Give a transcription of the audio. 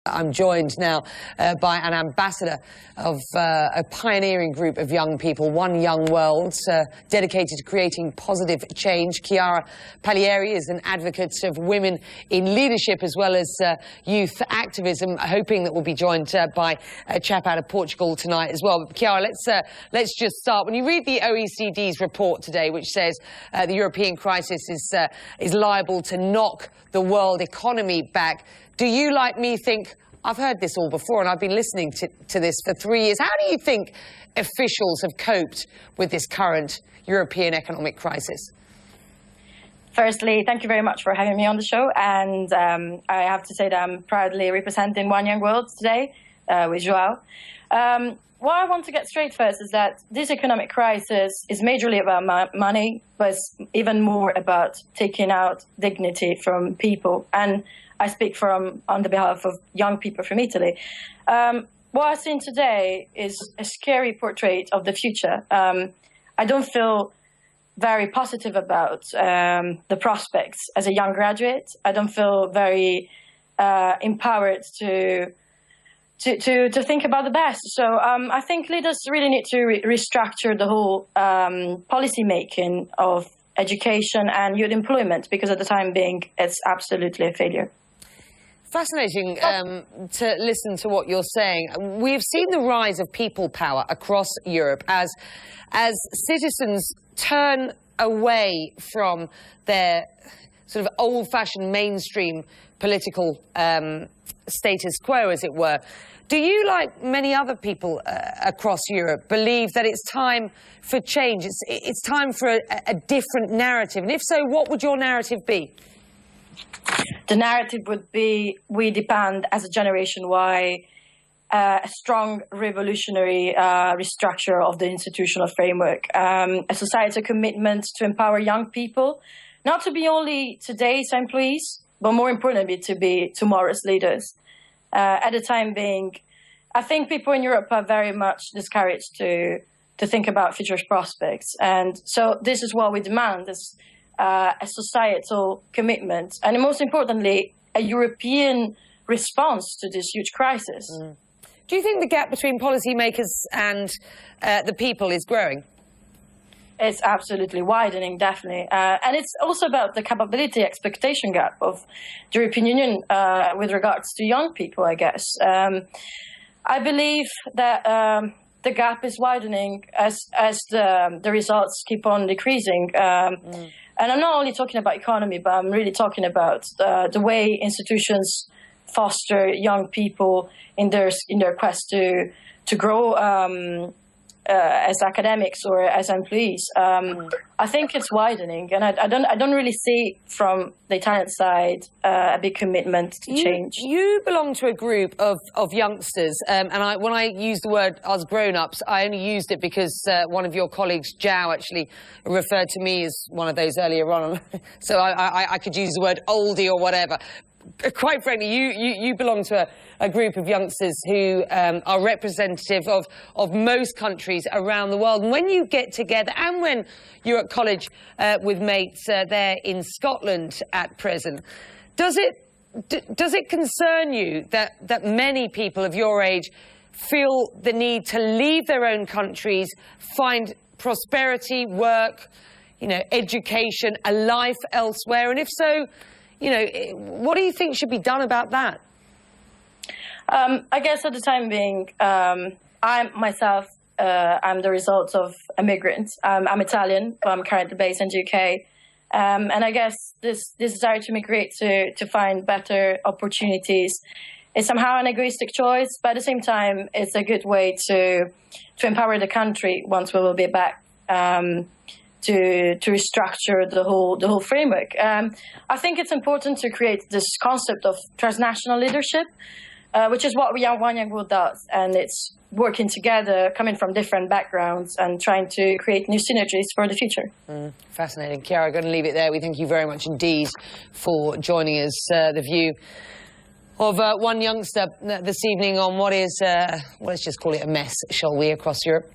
I'm joined now by an ambassador of a pioneering group of young people, One Young World, dedicated to creating positive change. Chiara Palieri is an advocate of women in leadership as well as youth activism, hoping that we'll be joined by a chap out of Portugal tonight as well. But Chiara, let's just start. When you read the OECD's report today, which says the European crisis is liable to knock the world economy back, do you, like me, think, I've heard this all before and I've been listening to this for 3 years? How do you think officials have coped with this current European economic crisis? Firstly, thank you very much for having me on the show. And I have to say that I'm proudly representing One Young World today with Joao. What I want to get straight first is that this economic crisis is majorly about money, but it's even more about taking out dignity from people. And I speak on the behalf of young people from Italy. What I've seen today is a scary portrait of the future. I don't feel very positive about the prospects as a young graduate. I don't feel very empowered to think about the best. So I think leaders really need to restructure the whole policy making of education and youth employment, because at the time being, it's absolutely a failure. Fascinating to listen to what you're saying. We've seen the rise of people power across Europe as citizens turn away from their sort of old-fashioned mainstream political status quo, as it were. Do you, like many other people across Europe, believe that it's time for change? It's time for a different narrative? And if so, what would your narrative be? The narrative would be, we depend as a generation Y a strong revolutionary restructure of the institutional framework, a societal commitment to empower young people, not to be only today's employees, but more importantly, to be tomorrow's leaders. At the time being, I think people in Europe are very much discouraged to think about future prospects. And so this is what we demand, is a societal commitment, and most importantly, a European response to this huge crisis. Mm. Do you think the gap between policymakers and the people is growing? It's absolutely widening, definitely. And it's also about the capability expectation gap of the European Union with regards to young people, I guess. I believe that the gap is widening as the results keep on decreasing. And I'm not only talking about economy, but I'm really talking about the way institutions foster young people in their quest to grow as academics or as employees. I think it's widening, and I don't really see from the Italian side a big commitment to change. You belong to a group of youngsters, and when I use the word us grown-ups, I only used it because one of your colleagues, Joao, actually referred to me as one of those earlier on. So I could use the word oldie or whatever. Quite frankly, you belong to a group of youngsters who are representative of most countries around the world. And when you get together, and when you're at college with mates there in Scotland at present, does it concern you that many people of your age feel the need to leave their own countries, find prosperity, work, education, a life elsewhere? And if so, what do you think should be done about that? I guess at the time being, I'm the result of immigrants. I'm Italian, but I'm currently based in the UK. And I guess this desire to migrate to find better opportunities is somehow an egoistic choice, but at the same time, it's a good way to empower the country once we will be back. To restructure the whole framework. I think it's important to create this concept of transnational leadership, which is what One Young World does, and it's working together, coming from different backgrounds, and trying to create new synergies for the future. Fascinating. Chiara, I'm going to leave it there. We thank you very much indeed for joining us. The view of one youngster this evening on what is, let's just call it a mess, shall we, across Europe.